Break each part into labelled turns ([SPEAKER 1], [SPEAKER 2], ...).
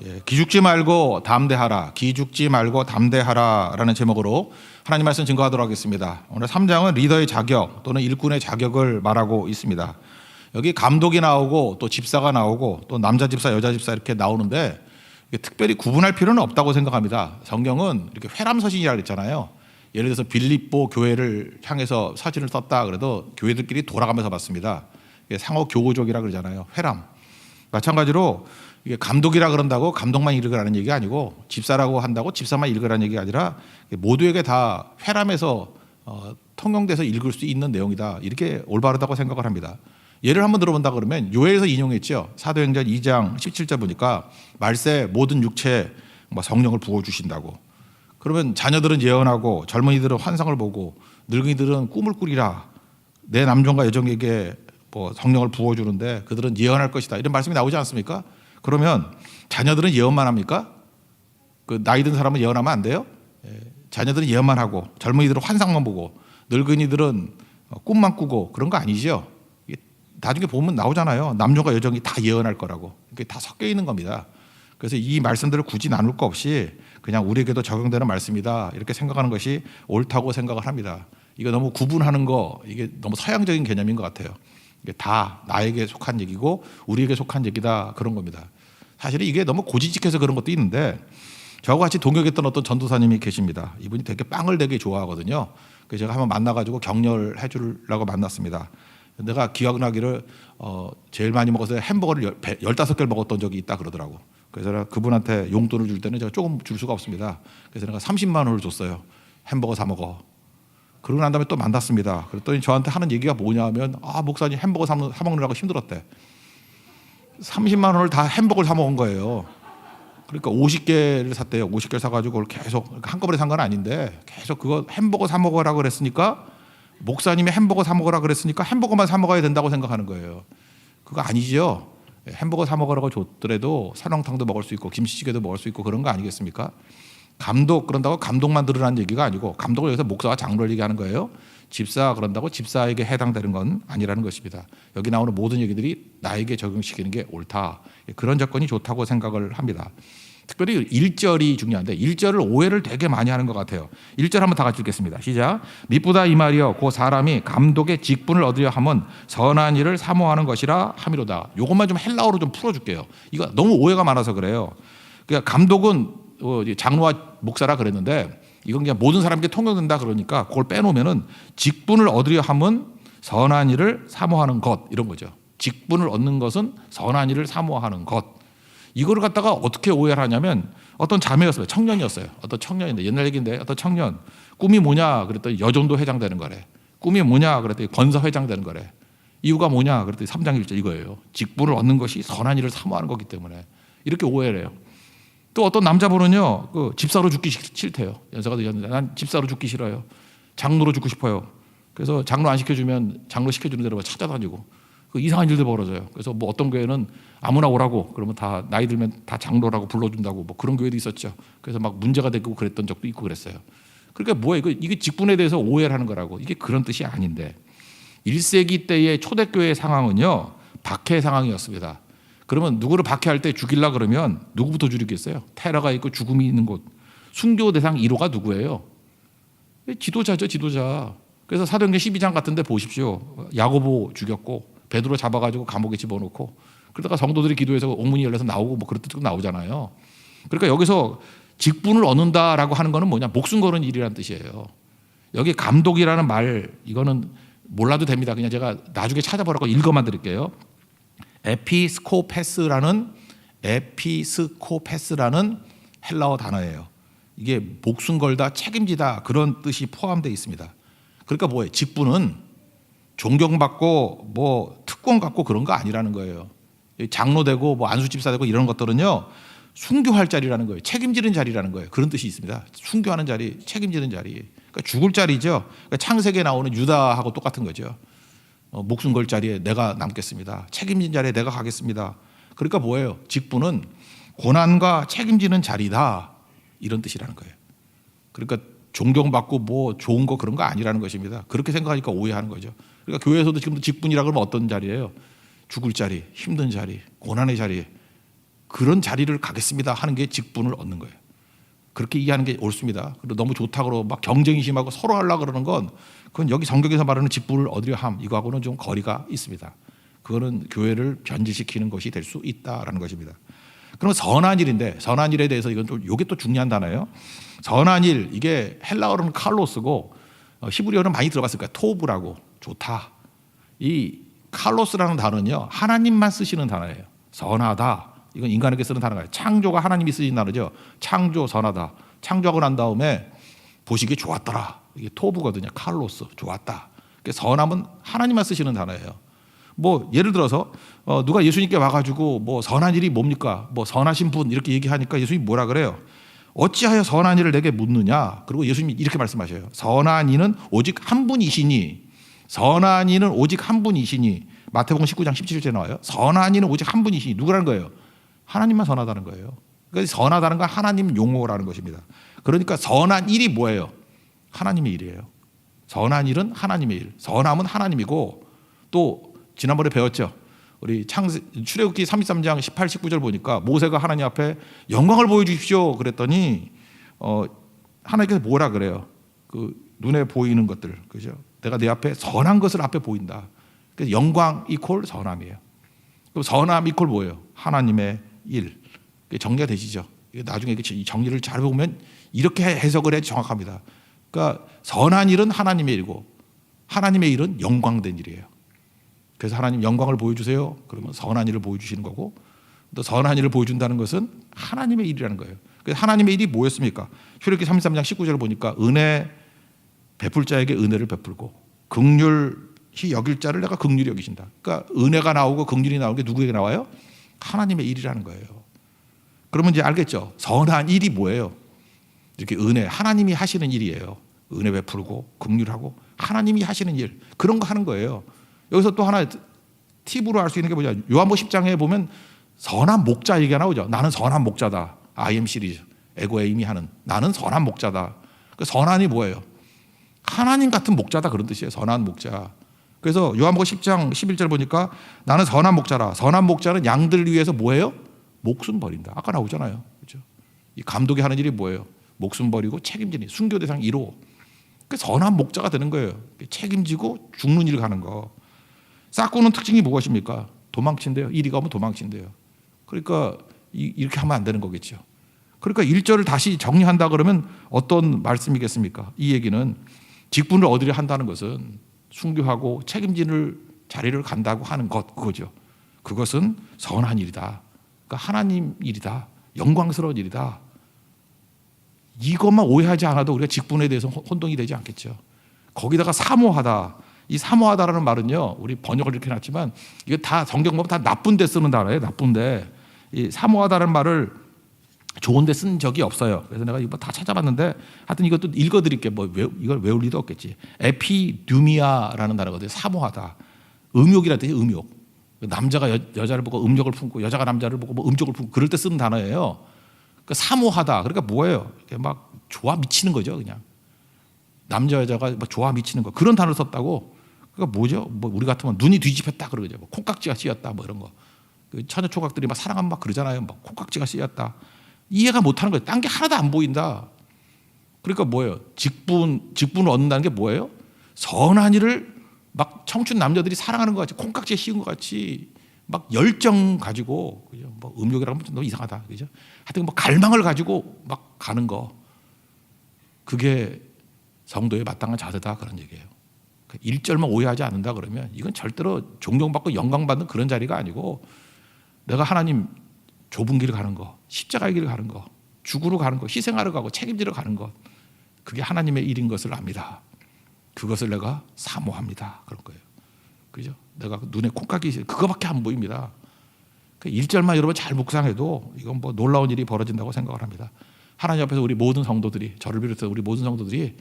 [SPEAKER 1] 예, 기죽지 말고 담대하라. 기죽지 말고 담대하라라는 제목으로 하나님 말씀 증거하도록 하겠습니다. 오늘 3장은 리더의 자격 또는 일꾼의 자격을 말하고 있습니다. 여기 감독이 나오고 또 집사가 나오고 또 남자 집사, 여자 집사 이렇게 나오는데 특별히 구분할 필요는 없다고 생각합니다. 성경은 이렇게 회람서신이라고 그랬잖아요. 예를 들어서 빌립보 교회를 향해서 사진을 썼다 그래도 교회들끼리 돌아가면서 봤습니다. 상호 교우족이라 그러잖아요. 회람. 마찬가지로 이게 감독이라 그런다고 감독만 읽으라는 얘기가 아니고 집사라고 한다고 집사만 읽으라는 얘기가 아니라 모두에게 다 회람해서 통용돼서 읽을 수 있는 내용이다. 이렇게 올바르다고 생각을 합니다. 예를 한번 들어본다 그러면 요엘에서 인용했죠. 사도행전 2장 17절 보니까 말세 모든 육체에 성령을 부어주신다고. 그러면 자녀들은 예언하고 젊은이들은 환상을 보고 늙은이들은 꿈을 꾸리라. 내 남종과 여종에게 성령을 부어주는데 그들은 예언할 것이다. 이런 말씀이 나오지 않습니까? 그러면 자녀들은 예언만 합니까? 그 나이 든 사람은 예언하면 안 돼요? 자녀들은 예언만 하고 젊은이들은 환상만 보고 늙은이들은 꿈만 꾸고 그런 거 아니죠? 나중에 보면 나오잖아요. 남녀가 여종이 다 예언할 거라고. 이게 다 섞여 있는 겁니다. 그래서 이 말씀들을 굳이 나눌 거 없이 그냥 우리에게도 적용되는 말씀이다 이렇게 생각하는 것이 옳다고 생각을 합니다. 이거 너무 구분하는 거 이게 너무 서양적인 개념인 것 같아요. 이게 다 나에게 속한 얘기고 우리에게 속한 얘기다 그런 겁니다. 사실은 이게 너무 고지식해서 그런 것도 있는데 저하고 같이 동역했던 어떤 전도사님이 계십니다. 이분이 되게 빵을 되게 좋아하거든요. 그래서 제가 한번 만나가지고 격려해 주려고 만났습니다. 내가 기억나기를 제일 많이 먹어서 햄버거를 15개를 먹었던 적이 있다 그러더라고. 그래서 내가 그분한테 용돈을 줄 때는 제가 조금 줄 수가 없습니다. 그래서 내가 30만 원을 줬어요. 햄버거 사 먹어. 그러고 난 다음에 또 만났습니다. 그랬더니 저한테 하는 얘기가 뭐냐면 목사님 햄버거 사 먹느라고 힘들었대. 30만 원을 다 햄버거를 사 먹은 거예요. 그러니까 50개를 샀대요. 50개를 사가지고 그걸 계속 한꺼번에 산 건 아닌데 계속 그거 햄버거 사 먹으라고 그랬으니까 목사님이 햄버거 사 먹으라 그랬으니까 햄버거만 사 먹어야 된다고 생각하는 거예요. 그거 아니죠. 햄버거 사 먹으라고 줬더라도 설렁탕도 먹을 수 있고 김치찌개도 먹을 수 있고 그런 거 아니겠습니까? 감독 그런다고 감독만 들으라는 얘기가 아니고 감독을 여기서 목사와 장로를 얘기하는 거예요. 집사 그런다고 집사에게 해당되는 건 아니라는 것입니다. 여기 나오는 모든 얘기들이 나에게 적용시키는 게 옳다. 그런 접근이 좋다고 생각을 합니다. 특별히 1절이 중요한데 1절을 오해를 되게 많이 하는 것 같아요. 1절 한번 다 같이 읽겠습니다. 시작. 미쁘다 이 말이여 그 사람이 감독의 직분을 얻으려 함은 선한 일을 사모하는 것이라 함이로다. 이것만 좀 헬라어로 좀 풀어줄게요. 이거 너무 오해가 많아서 그래요. 그러니까 감독은 장로와 목사라 그랬는데 이건 그냥 모든 사람에게 통용된다 그러니까 그걸 빼놓으면은 직분을 얻으려 함은 선한 일을 사모하는 것 이런 거죠. 직분을 얻는 것은 선한 일을 사모하는 것. 이거를 갖다가 어떻게 오해를 하냐면 어떤 자매였어요. 청년이었어요. 어떤 청년인데 옛날 얘기인데 어떤 청년 꿈이 뭐냐 그랬더니 여종도 회장되는 거래. 꿈이 뭐냐 그랬더니 권사 회장되는 거래. 이유가 뭐냐 그랬더니 3장 1절 이거예요. 직분을 얻는 것이 선한 일을 사모하는 거기 때문에 이렇게 오해를 해요. 또 어떤 남자분은요 그 집사로 죽기 싫대요. 연세가 드셨는데 난 집사로 죽기 싫어요. 장로로 죽고 싶어요. 그래서 장로 안 시켜주면 장로 시켜주는 대로 찾아다니고 그 이상한 일들 벌어져요. 그래서 뭐 어떤 교회는 아무나 오라고 그러면 다 나이 들면 다 장로라고 불러준다고 뭐 그런 교회도 있었죠. 그래서 막 문제가 되고 그랬던 적도 있고 그랬어요. 그러니까 뭐예요? 이게 직분에 대해서 오해를 하는 거라고. 이게 그런 뜻이 아닌데 1세기 때의 초대교회의 상황은요 박해 상황이었습니다. 그러면 누구를 박해할 때 죽이려 그러면 누구부터 죽이겠어요? 테러가 있고 죽음이 있는 곳. 순교 대상 1호가 누구예요? 지도자죠, 지도자. 그래서 사도행전 12장 같은 데 보십시오. 야고보 죽였고 베드로 잡아가지고 감옥에 집어넣고 그러다가 성도들이 기도해서 옥문이 열려서 나오고 뭐 그런 뜻도 나오잖아요. 그러니까 여기서 직분을 얻는다라고 하는 거는 뭐냐? 목숨 거는 일이라는 뜻이에요. 여기 감독이라는 말 이거는 몰라도 됩니다. 그냥 제가 나중에 찾아보라고 읽어만 드릴게요. 에피스코페스라는 헬라어 단어예요. 이게 목숨 걸다 책임지다 그런 뜻이 포함되어 있습니다. 그러니까 뭐예요? 직분은 존경받고 뭐 특권 갖고 그런 거 아니라는 거예요. 장로 되고 뭐 안수집사 되고 이런 것들은요 순교할 자리라는 거예요. 책임지는 자리라는 거예요. 그런 뜻이 있습니다. 순교하는 자리, 책임지는 자리. 그러니까 죽을 자리죠. 그러니까 창세기에 나오는 유다하고 똑같은 거죠. 목숨 걸 자리에 내가 남겠습니다. 책임진 자리에 내가 가겠습니다. 그러니까 뭐예요? 직분은 고난과 책임지는 자리다. 이런 뜻이라는 거예요. 그러니까 존경받고 뭐 좋은 거 그런 거 아니라는 것입니다. 그렇게 생각하니까 오해하는 거죠. 그러니까 교회에서도 지금도 직분이라 그러면 어떤 자리예요? 죽을 자리, 힘든 자리, 고난의 자리. 그런 자리를 가겠습니다 하는 게 직분을 얻는 거예요. 그렇게 이해하는 게 옳습니다. 그리고 너무 좋다고 막 경쟁이 심하고 서로 하려고 그러는 건 그건 여기 성경에서 말하는 직분을 얻으려 함 이거하고는 좀 거리가 있습니다. 그거는 교회를 변질시키는 것이 될 수 있다라는 것입니다. 그럼 선한 일인데 선한 일에 대해서 이건 또 이게 또 중요한 단어예요. 선한 일 이게 헬라어로는 칼로스고 히브리어는 많이 들어봤을 거예요. 토브라고 좋다. 이 칼로스라는 단어는요 하나님만 쓰시는 단어예요. 선하다. 이건 인간에게 쓰는 단어가 아니에요. 창조가 하나님이 쓰신 단어죠. 창조 선하다. 창조하고 난 다음에 보시기 좋았더라. 이게 토브거든요. 칼로스 좋았다. 선함은 하나님만 쓰시는 단어예요. 뭐 예를 들어서 누가 예수님께 와가지고 뭐 선한 일이 뭡니까? 뭐 선하신 분 이렇게 얘기하니까 예수님이 뭐라 그래요? 어찌하여 선한 일을 내게 묻느냐? 그리고 예수님이 이렇게 말씀하셔요. 선한 이는 오직 한 분이시니 선한 이는 오직 한 분이시니 마태복음 19장 17절에 나와요. 선한 이는 오직 한 분이시니 누구라는 거예요? 하나님만 선하다는 거예요. 그러니까 선하다는 건 하나님 용어라는 것입니다. 그러니까 선한 일이 뭐예요? 하나님의 일이에요. 선한 일은 하나님의 일. 선함은 하나님이고 또 지난번에 배웠죠. 우리 출애굽기 33장 18, 19절 보니까 모세가 하나님 앞에 영광을 보여주십시오 그랬더니 하나님께서 뭐라 그래요? 그 눈에 보이는 것들, 그죠? 내가 내 앞에 선한 것을 앞에 보인다. 그래서 영광 이퀄 선함이에요. 그럼 선함 이퀄 뭐예요? 하나님의 일. 정리가 되시죠? 나중에 이 정리를 잘 보면 이렇게 해석을 해야 정확합니다. 그러니까 선한 일은 하나님의 일이고 하나님의 일은 영광된 일이에요. 그래서 하나님 영광을 보여주세요. 그러면 선한 일을 보여주시는 거고 또 선한 일을 보여준다는 것은 하나님의 일이라는 거예요. 그래서 하나님의 일이 뭐였습니까? 출애굽기 33장 19절을 보니까 은혜 베풀 자에게 은혜를 베풀고 긍휼히 여길 자를 내가 긍휼히 여기신다. 그러니까 은혜가 나오고 긍휼이 나오는 게 누구에게 나와요? 하나님의 일이라는 거예요. 그러면 이제 알겠죠? 선한 일이 뭐예요? 이렇게 은혜 하나님이 하시는 일이에요. 은혜 베풀고 긍휼하고 하나님이 하시는 일 그런 거 하는 거예요. 여기서 또 하나 팁으로 알 수 있는 게 뭐냐? 요한복음 10장에 보면 선한 목자 얘기가 나오죠. 나는 선한 목자다. IM 시리즈 에고 에임이 하는 나는 선한 목자다. 그 선한이 뭐예요? 하나님 같은 목자다 그런 뜻이에요. 선한 목자. 그래서 요한복음 10장 11절 보니까 나는 선한 목자라. 선한 목자는 양들을 위해서 뭐예요? 목숨 버린다. 아까 나오잖아요. 그렇죠? 이 감독이 하는 일이 뭐예요? 목숨 버리고 책임지는 순교 대상 1호. 그 선한 목자가 되는 거예요. 책임지고 죽는 일 가는 거. 싹고는 특징이 무엇입니까? 도망친대요. 이리가 오면 도망친대요. 그러니까 이렇게 하면 안 되는 거겠죠. 그러니까 1절을 다시 정리한다 그러면 어떤 말씀이겠습니까? 이 얘기는 직분을 얻으려 한다는 것은 순교하고 책임지는 자리를 간다고 하는 것 그거죠. 그것은 선한 일이다. 그러니까 하나님 일이다. 영광스러운 일이다. 이것만 오해하지 않아도 우리가 직분에 대해서 혼동이 되지 않겠죠. 거기다가 사모하다. 이 사모하다라는 말은요, 우리 번역을 이렇게 해놨지만 이게 다 성경 보면 다 나쁜데 쓰는 단어예요. 나쁜데 이 사모하다라는 말을 좋은데 쓴 적이 없어요. 그래서 내가 이거 다 찾아봤는데 하여튼 이것도 읽어드릴게. 뭐 이걸 외울 리도 없겠지. 에피듀미아라는 단어거든요. 사모하다. 음욕이라는 뜻이 음욕. 남자가 여자를 보고 음욕을 품고 여자가 남자를 보고 뭐 음욕을 품고 그럴 때 쓰는 단어예요. 그러니까 사모하다. 그러니까 뭐예요? 막 좋아 미치는 거죠, 그냥. 남자 여자가 막 좋아 미치는 거. 그런 단어를 썼다고. 그러니까 뭐죠? 뭐 우리 같으면 눈이 뒤집혔다 그러죠. 뭐 콩깍지가 씌었다 뭐 이런 거. 그 처녀 초각들이 막 사랑하면 막 그러잖아요. 막 콩깍지가 씌었다. 이해가 못하는 거예요. 딴 게 하나도 안 보인다. 그러니까 뭐예요? 직분을 얻는다는 게 뭐예요? 선한 일을 막 청춘 남자들이 사랑하는 것 같이 콩깍지에 씌운 것 같이 막 열정 가지고 그죠? 뭐 음욕이라고 하면 좀 너무 이상하다. 그죠? 하여튼 뭐 갈망을 가지고 막 가는 거. 그게 성도의 마땅한 자세다 그런 얘기예요. 1절만 오해하지 않는다 그러면 이건 절대로 존경받고 영광받는 그런 자리가 아니고 내가 하나님 좁은 길을 가는 거, 십자가의 길을 가는 거, 죽으러 가는 거, 희생하러 가고 책임지러 가는 것 그게 하나님의 일인 것을 압니다. 그것을 내가 사모합니다. 그런 거예요. 그죠? 내가 눈에 콩깍이 그거밖에 안 보입니다. 1절만 여러분 잘 묵상해도 이건 뭐 놀라운 일이 벌어진다고 생각을 합니다. 하나님 앞에서 우리 모든 성도들이 저를 비롯해서 우리 모든 성도들이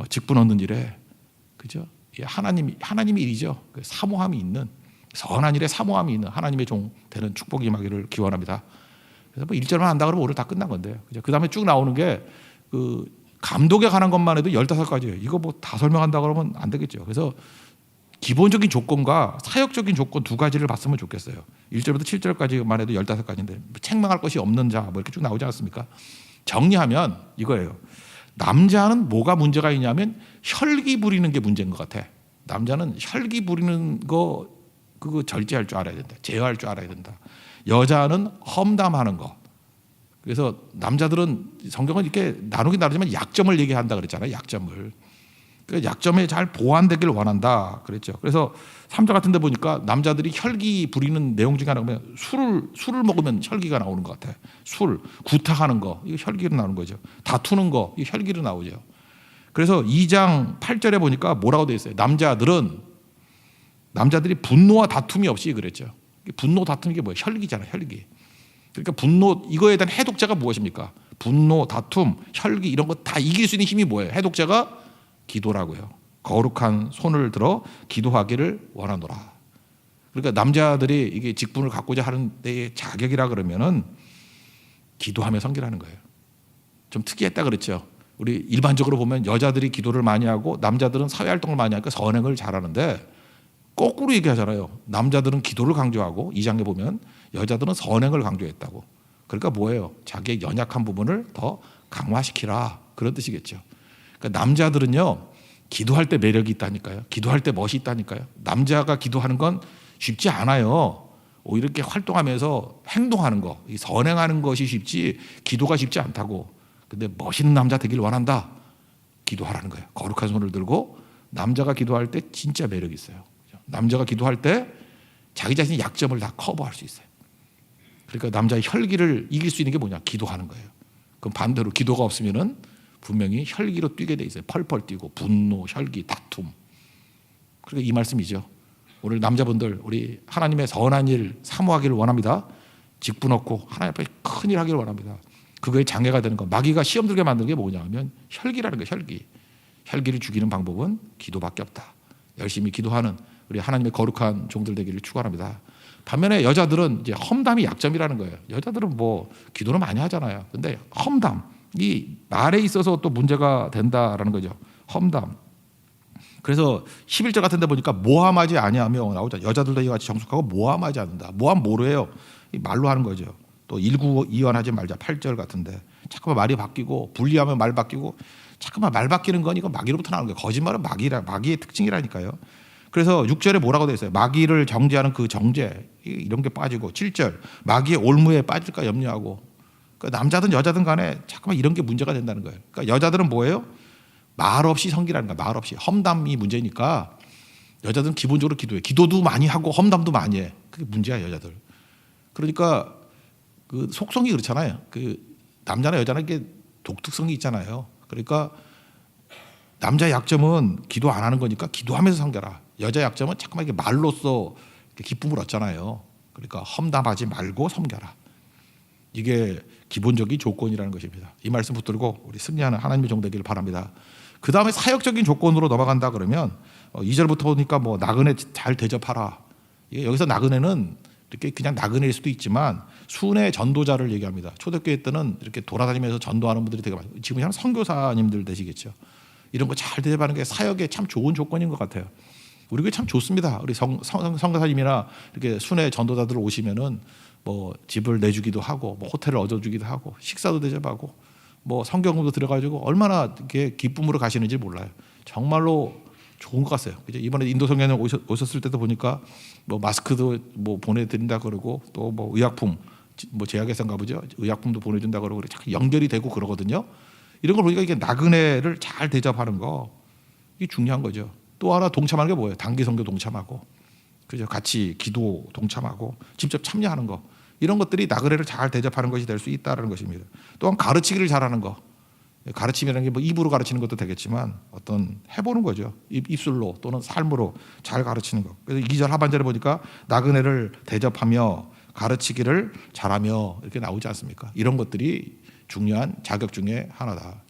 [SPEAKER 1] 직분 얻는 일에 그죠? 하나님의 일이죠. 사모함이 있는 선한 일에 사모함이 있는 하나님의 종 되는 축복이 임하기를 기원합니다. 그래서 뭐 1절만 한다 그러면 오늘 다 끝난 건데. 그 다음에 쭉 나오는 게 그 감독에 관한 것만 해도 15가지예요. 이거 뭐 다 설명한다 그러면 안 되겠죠. 그래서 기본적인 조건과 사역적인 조건 두 가지를 봤으면 좋겠어요. 1절부터 7절까지만 해도 15가지인데 책망할 것이 없는 자 뭐 이렇게 쭉 나오지 않습니까? 정리하면 이거예요. 남자는 뭐가 문제가 있냐면 혈기 부리는 게 문제인 것 같아. 남자는 혈기 부리는 거 그거 절제할 줄 알아야 된다. 제어할 줄 알아야 된다. 여자는 험담하는 거. 그래서 남자들은 성경은 이렇게 나누긴 나누지만 약점을 얘기한다 그랬잖아요. 약점을. 그 약점에 잘 보완되길 원한다 그랬죠. 그래서 3절 같은 데 보니까 남자들이 혈기 부리는 내용 중에 하나가 술을 먹으면 혈기가 나오는 것 같아. 술, 구타하는 거 이거 혈기로 나오는 거죠. 다투는 거 이거 혈기로 나오죠. 그래서 2장 8절에 보니까 뭐라고 되어 있어요. 남자들이 분노와 다툼이 없이 그랬죠. 분노 다툼이 뭐예요? 혈기잖아요. 혈기. 그러니까 분노 이거에 대한 해독제가 무엇입니까? 분노, 다툼, 혈기 이런 거 다 이길 수 있는 힘이 뭐예요? 해독제가 기도라고요. 거룩한 손을 들어 기도하기를 원하노라. 그러니까 남자들이 이게 직분을 갖고자 하는 데의 자격이라 그러면은 기도하며 섬기라는 거예요. 좀 특이했다 그랬죠. 우리 일반적으로 보면 여자들이 기도를 많이 하고 남자들은 사회 활동을 많이 하니까 선행을 잘하는데 거꾸로 얘기하잖아요. 남자들은 기도를 강조하고 2장에 보면 여자들은 선행을 강조했다고. 그러니까 뭐예요? 자기의 연약한 부분을 더 강화시키라 그런 뜻이겠죠. 그러니까 남자들은요 기도할 때 매력이 있다니까요. 기도할 때 멋이 있다니까요. 남자가 기도하는 건 쉽지 않아요. 오히려 이렇게 활동하면서 행동하는 거, 선행하는 것이 쉽지 기도가 쉽지 않다고. 근데 멋있는 남자 되길 원한다. 기도하라는 거예요. 거룩한 손을 들고 남자가 기도할 때 진짜 매력이 있어요. 남자가 기도할 때 자기 자신의 약점을 다 커버할 수 있어요. 그러니까 남자의 혈기를 이길 수 있는 게 뭐냐? 기도하는 거예요. 그럼 반대로 기도가 없으면은 분명히 혈기로 뛰게 돼 있어요. 펄펄 뛰고 분노, 혈기, 다툼. 그러니까 이 말씀이죠. 오늘 남자분들 우리 하나님의 선한 일 사모하기를 원합니다. 직분 얻고 하나님 앞에 큰 일 하기를 원합니다. 그거에 장애가 되는 거. 마귀가 시험 들게 만드는 게 뭐냐 하면 혈기라는 거예요. 혈기. 혈기를 죽이는 방법은 기도밖에 없다. 열심히 기도하는 우리 하나님의 거룩한 종들 되기를 축원합니다. 반면에 여자들은 이제 험담이 약점이라는 거예요. 여자들은 뭐 기도는 많이 하잖아요. 근데 험담 이 말에 있어서 또 문제가 된다라는 거죠. 험담. 그래서 11절 같은 데 보니까 모함하지 아니하며 나오죠. 여자들도 이와 같이 정숙하고 모함하지 않는다. 모함 뭐로 해요? 이 말로 하는 거죠. 또 일구이원하지 말자. 8절 같은데 자꾸만 말이 바뀌고 분리하면 말 바뀌고 자꾸만 말 바뀌는 건 이거 마귀로부터 나오는 거예요. 거짓말은 마귀의 특징이라니까요. 그래서 6절에 뭐라고 되어 있어요? 마귀를 정죄하는 그 정죄 이런 게 빠지고 7절 마귀의 올무에 빠질까 염려하고 그러니까 남자든 여자든 간에 자꾸만 이런 게 문제가 된다는 거예요. 그러니까 여자들은 뭐예요? 말 없이 섬기라는 거야. 말 없이. 험담이 문제니까 여자들은 기본적으로 기도해. 기도도 많이 하고 험담도 많이 해. 그게 문제야 여자들. 그러니까 그 속성이 그렇잖아요. 그 남자나 여자나 이게 독특성이 있잖아요. 그러니까 남자 약점은 기도 안 하는 거니까 기도하면서 섬겨라. 여자 약점은 자꾸만 이렇게 말로써 기쁨을 얻잖아요. 그러니까 험담하지 말고 섬겨라. 이게 기본적인 조건이라는 것입니다. 이 말씀 붙들고 우리 승리하는 하나님의 종 되기를 바랍니다. 그 다음에 사역적인 조건으로 넘어간다 그러면 2절부터 보니까 뭐 나그네 잘 대접하라. 여기서 나그네는 이렇게 그냥 나그네일 수도 있지만 순회 전도자를 얘기합니다. 초대교회 때는 이렇게 돌아다니면서 전도하는 분들이 되게 많아요. 지금 한 선교사님들 되시겠죠. 이런 거 잘 대접하는 게 사역에 참 좋은 조건인 것 같아요. 우리 교회 참 좋습니다. 우리 선교사님이나 이렇게 순회 전도자들 오시면은 뭐 집을 내주기도 하고 뭐 호텔을 얻어주기도 하고 식사도 대접하고 뭐 성경도 들어가지고 얼마나 이렇게 기쁨으로 가시는지 몰라요. 정말로 좋은 것 같아요. 이번에 인도 성교사님 오셨을 때도 보니까 뭐 마스크도 뭐 보내드린다 그러고 또 뭐 의약품 뭐 제약회사인가 보죠. 의약품도 보내준다 그러고 연결이 되고 그러거든요. 이런 걸 보니까 이게 나그네를 잘 대접하는 거 이게 중요한 거죠. 또 하나 동참하는 게 뭐예요? 단기 선교 동참하고 그죠? 같이 기도 동참하고 직접 참여하는 거 이런 것들이 나그네를 잘 대접하는 것이 될 수 있다는 것입니다. 또한 가르치기를 잘하는 거 가르침이라는 게 뭐 입으로 가르치는 것도 되겠지만 어떤 해보는 거죠. 입술로 또는 삶으로 잘 가르치는 거. 그래서 2절 하반절에 보니까 나그네를 대접하며 가르치기를 잘하며 이렇게 나오지 않습니까? 이런 것들이 중요한 자격 중에 하나다.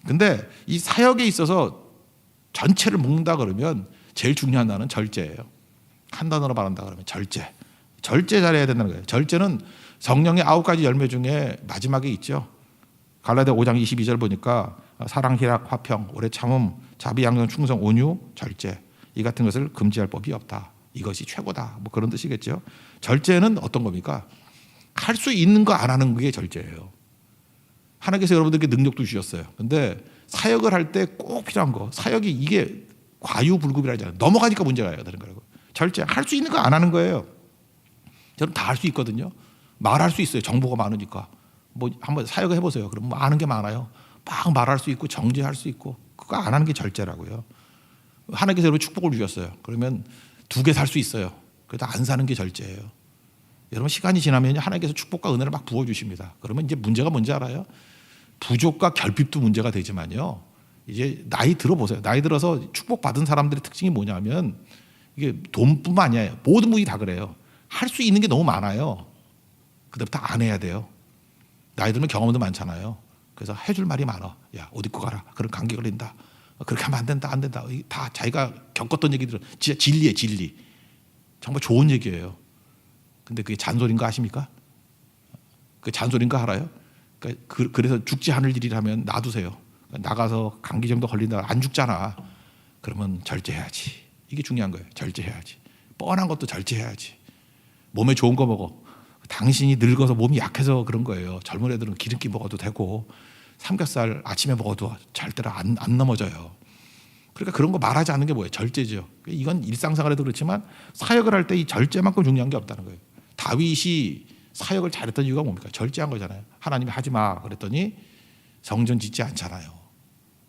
[SPEAKER 1] 근데 이 사역에 있어서 전체를 묶는다 그러면 제일 중요한 단어는 절제예요. 한 단어로 말한다 그러면 절제. 절제 잘해야 된다는 거예요. 절제는 성령의 9가지 열매 중에 마지막에 있죠. 갈라디아 5장 22절 보니까 사랑, 희락, 화평, 오래 참음, 자비, 양선, 충성, 온유, 절제. 이 같은 것을 금지할 법이 없다. 이것이 최고다. 뭐 그런 뜻이겠죠. 절제는 어떤 겁니까? 할 수 있는 거 안 하는 게 절제예요. 하나님께서 여러분들께 능력도 주셨어요. 근데 사역을 할 때 꼭 필요한 거, 사역이 이게 과유불급이라 하잖아요. 넘어가니까 문제가 되는 거라고. 절제, 할 수 있는 거 안 하는 거예요. 저는 다 할 수 있거든요. 말할 수 있어요. 정보가 많으니까. 뭐 한번 사역을 해보세요. 그럼 뭐 아는 게 많아요. 막 말할 수 있고 정죄할 수 있고, 그거 안 하는 게 절제라고요. 하나님께서 여러분 축복을 주셨어요. 그러면 2개 살 수 있어요. 그래도 안 사는 게 절제예요. 여러분 시간이 지나면 하나님께서 축복과 은혜를 막 부어주십니다. 그러면 이제 문제가 뭔지 알아요? 부족과 결핍도 문제가 되지만요. 이제 나이 들어보세요. 나이 들어서 축복받은 사람들의 특징이 뭐냐면 이게 돈뿐만 아니에요. 모든 분이 다 그래요. 할 수 있는 게 너무 많아요. 그다음부터 안 해야 돼요. 나이 들면 경험도 많잖아요. 그래서 해줄 말이 많아. 야, 옷 입고 가라. 그럼 감기 걸린다. 그렇게 하면 안 된다, 안 된다. 다 자기가 겪었던 얘기들은 진짜 진리예요, 진리. 정말 좋은 얘기예요. 근데 그게 잔소리인가 아십니까? 그게 잔소리인가 알아요? 그러니까 그래서 죽지 않을 일이라면 놔두세요. 나가서 감기 정도 걸린다, 안 죽잖아. 그러면 절제해야지. 이게 중요한 거예요. 절제해야지. 뻔한 것도 절제해야지. 몸에 좋은 거 먹어. 당신이 늙어서 몸이 약해서 그런 거예요. 젊은 애들은 기름기 먹어도 되고 삼겹살 아침에 먹어도 절대로 안 넘어져요. 그러니까 그런 거 말하지 않는 게 뭐예요? 절제죠. 이건 일상생활에도 그렇지만 사역을 할 때 이 절제만큼 중요한 게 없다는 거예요. 다윗이 사역을 잘했던 이유가 뭡니까? 절제한 거잖아요. 하나님이 하지 마 그랬더니 성전 짓지 않잖아요.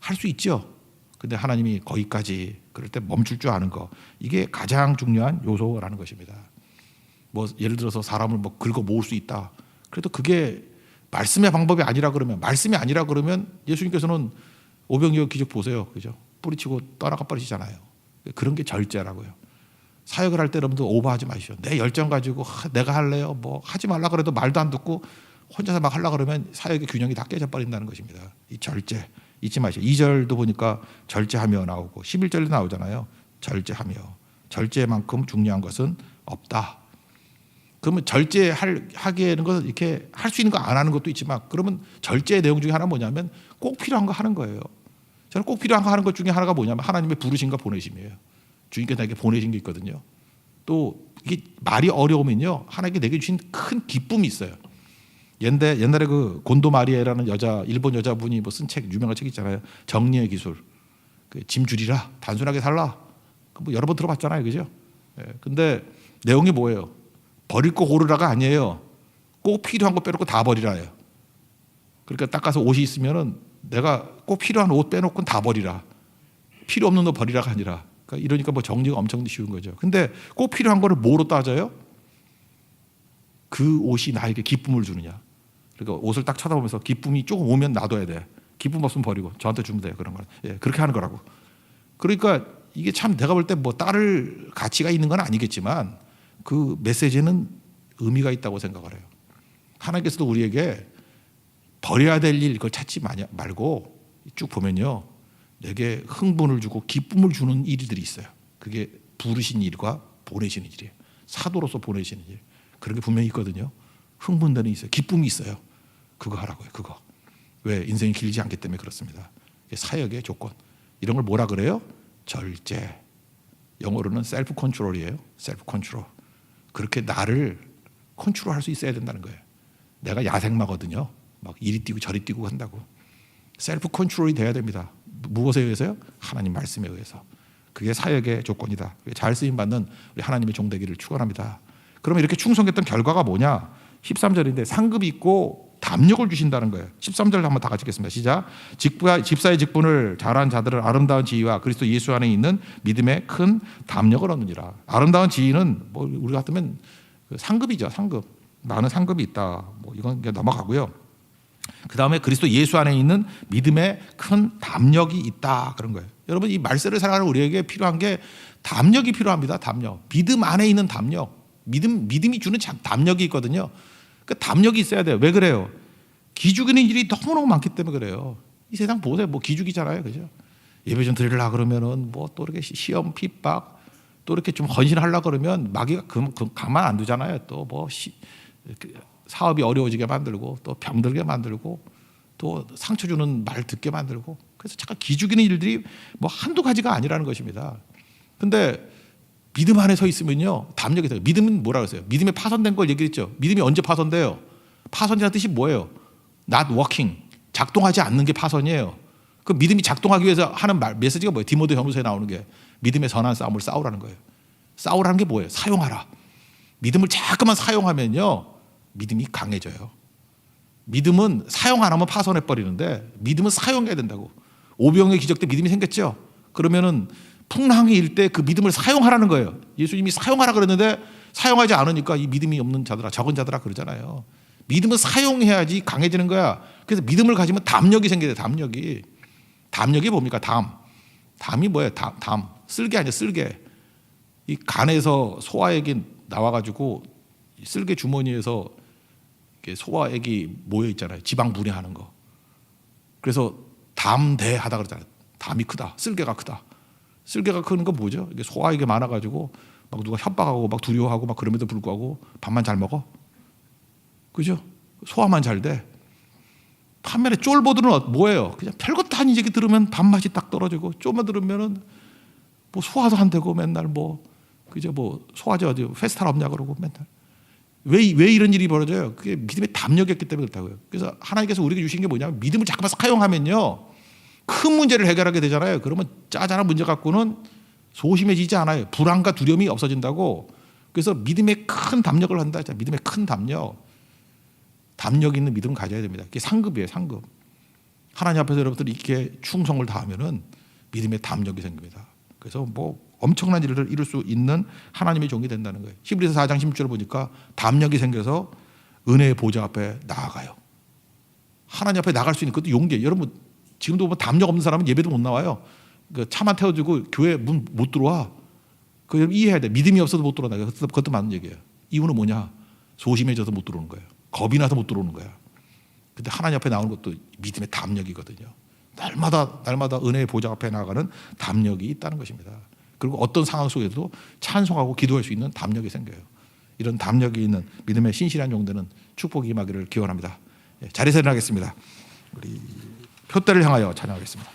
[SPEAKER 1] 할 수 있죠. 근데 하나님이 거기까지 그럴 때 멈출 줄 아는 거, 이게 가장 중요한 요소라는 것입니다. 뭐 예를 들어서 사람을 뭐 긁어 모을 수 있다. 그래도 그게 말씀의 방법이 아니라 그러면, 말씀이 아니라 그러면 예수님께서는 오병이어 기적 보세요. 그죠? 뿌리치고 떠나가 버리시잖아요. 그런 게 절제라고요. 사역을 할 때 여러분들 오버하지 마시오. 내 열정 가지고 내가 할래요. 뭐 하지 말라 그래도 말도 안 듣고 혼자서 막 하려고 그러면 사역의 균형이 다 깨져버린다는 것입니다. 이 절제 잊지 마시오. 2절도 보니까 절제하며 나오고 11절도 나오잖아요. 절제하며. 절제만큼 중요한 것은 없다. 그러면 절제하기에는 것은 이렇게 할 수 있는 거 안 하는 것도 있지만, 그러면 절제의 내용 중에 하나 뭐냐면 꼭 필요한 거 하는 거예요. 저는 꼭 필요한 거 하는 것 중에 하나가 뭐냐면 하나님의 부르심과 보내심이에요. 주님께서 나에게 보내신 게 있거든요. 또 이게 말이 어려우면요, 하나님께 내게 주신 큰 기쁨이 있어요. 옛날에 그 곤도 마리에라는 일본 여자분이 뭐 쓴 책, 유명한 책 있잖아요. 정리의 기술. 짐 줄이라, 단순하게 살라. 뭐 여러 번 들어봤잖아요, 그죠? 근데 내용이 뭐예요? 버릴 거 고르라가 아니에요. 꼭 필요한 거 빼놓고 다 버리라예요. 그러니까 딱 가서 옷이 있으면은 내가 꼭 필요한 옷 빼놓고는 다 버리라. 필요 없는 옷 버리라가 아니라. 이러니까 뭐 정리가 엄청 쉬운 거죠. 근데 꼭 필요한 거를 뭐로 따져요? 그 옷이 나에게 기쁨을 주느냐. 그러니까 옷을 딱 쳐다보면서 기쁨이 조금 오면 놔둬야 돼. 기쁨 없으면 버리고 저한테 주면 돼. 그런 거. 예, 그렇게 하는 거라고. 그러니까 이게 참 내가 볼 때 뭐 따를 가치가 있는 건 아니겠지만 그 메시지는 의미가 있다고 생각을 해요. 하나님께서도 우리에게 버려야 될 일 그걸 찾지 말고 쭉 보면요, 내게 흥분을 주고 기쁨을 주는 일들이 있어요. 그게 부르신 일과 보내시는 일이에요. 사도로서 보내시는 일. 그런 게 분명히 있거든요. 흥분되는 게 있어요. 기쁨이 있어요. 그거 하라고요. 그거. 왜? 인생이 길지 않기 때문에 그렇습니다. 사역의 조건. 이런 걸 뭐라 그래요? 절제. 영어로는 셀프 컨트롤이에요. 셀프 컨트롤. 그렇게 나를 컨트롤할 수 있어야 된다는 거예요. 내가 야생마거든요. 막 이리 뛰고 저리 뛰고 한다고. 셀프 컨트롤이 돼야 됩니다. 무엇에 의해서요? 하나님 말씀에 의해서. 그게 사역의 조건이다. 잘 쓰임 받는 우리 하나님의 종되기를 축원합니다. 그러면 이렇게 충성했던 결과가 뭐냐? 13절인데 상급이 있고 담력을 주신다는 거예요. 13절 한번 다 같이 읽겠습니다. 시작. 집사의 직분을 잘한 자들은 아름다운 지위와 그리스도 예수 안에 있는 믿음의 큰 담력을 얻느니라. 아름다운 지위는 뭐 우리 같으면 상급이죠. 상급. 나는 상급이 있다. 뭐 이건 넘어가고요. 그 다음에 그리스도 예수 안에 있는 믿음의 큰 담력이 있다. 그런 거예요. 여러분, 이 말세를 살아가는 우리에게 필요한 게 담력이 필요합니다. 담력. 믿음 안에 있는 담력. 믿음이 주는 담력이 있거든요. 그 담력이 있어야 돼요. 왜 그래요? 기죽이는 일이 너무너무 많기 때문에 그래요. 이 세상 보세요. 뭐 기죽이잖아요. 그죠? 예배 좀 드리려고 그러면은 뭐 또 이렇게 시험, 핍박, 또 이렇게 좀 헌신하려고 그러면 마귀가 가만 안 두잖아요. 또 뭐 사업이 어려워지게 만들고 또 병들게 만들고 또 상처 주는 말 듣게 만들고, 그래서 잠깐 기죽이는 일들이 뭐 한두 가지가 아니라는 것입니다. 근데 믿음 안에 서 있으면요, 담력이 돼요. 믿음은 뭐라 그랬어요? 믿음에 파손된 걸 얘기했죠. 믿음이 언제 파손돼요? 파손이라는 뜻이 뭐예요? Not working. 작동하지 않는 게 파손이에요. 그 믿음이 작동하기 위해서 하는 메시지가 뭐예요? 디모데 전후서에 나오는 게 믿음의 선한 싸움을 싸우라는 거예요. 싸우라는 게 뭐예요? 사용하라. 믿음을 자꾸만 사용하면요, 믿음이 강해져요. 믿음은 사용 안 하면 파손해 버리는데 믿음은 사용해야 된다고. 오병의 기적 때 믿음이 생겼죠. 그러면은 풍랑이 일 때 그 믿음을 사용하라는 거예요. 예수님이 사용하라 그랬는데 사용하지 않으니까 이 믿음이 없는 자들아, 적은 자들아 그러잖아요. 믿음은 사용해야지 강해지는 거야. 그래서 믿음을 가지면 담력이 생겨야 돼. 담력이. 담력이 뭡니까? 담이 뭐예요? 담. 쓸개 아니야, 쓸개. 이 간에서 소화액이 나와가지고 쓸개 주머니에서 소화액이 모여 있잖아요. 지방 분해하는 거. 그래서 담대하다 그러잖아요. 담이 크다. 쓸개가 크다. 쓸개가 큰 건 뭐죠? 이게 소화액이 많아가지고 막 누가 협박하고 막 두려워하고 막 그럼에도 불구하고 밥만 잘 먹어. 그죠? 소화만 잘 돼. 반면에 쫄보들은 뭐예요? 그냥 별것도 아닌 얘기 들으면 밥맛이 딱 떨어지고, 좀만 들으면은 뭐 소화도 안 되고 맨날 뭐 그죠? 뭐 소화제 어디 페스탈 없냐 그러고 맨날. 왜 이런 일이 벌어져요? 그게 믿음의 담력이었기 때문에 그렇다고요. 그래서 하나님께서 우리에게 주신 게 뭐냐면 믿음을 잠깐만 사용하면요, 큰 문제를 해결하게 되잖아요. 그러면 짜잘한 문제 갖고는 소심해지지 않아요. 불안과 두려움이 없어진다고. 그래서 믿음의 큰 담력을 한다. 믿음의 큰 담력. 담력 있는 믿음 가져야 됩니다. 그게 상급이에요, 상급. 하나님 앞에서 여러분들이 이렇게 충성을 다하면은 믿음의 담력이 생깁니다. 그래서 뭐 엄청난 일을 이룰 수 있는 하나님의 종이 된다는 거예요. 히브리서 4장 16절을 보니까 담력이 생겨서 은혜의 보좌 앞에 나아가요. 하나님 앞에 나갈 수 있는 그것도 용기예요. 여러분 지금도 보면 담력 없는 사람은 예배도 못 나와요. 그 차만 태워주고 교회 문 못 들어와. 그거 이해해야 돼. 믿음이 없어도 못 들어온다. 그것도 맞는 얘기예요. 이유는 뭐냐? 소심해져서 못 들어오는 거예요. 겁이 나서 못 들어오는 거야. 근데 하나님 앞에 나오는 것도 믿음의 담력이거든요. 날마다 은혜의 보좌 앞에 나가는 담력이 있다는 것입니다. 그리고 어떤 상황 속에서도 찬송하고 기도할 수 있는 담력이 생겨요. 이런 담력이 있는 믿음의 신실한 용되는 축복이 임하기를 기원합니다. 자리에서 일어나겠습니다. 우리 표대를 향하여 찬양하겠습니다.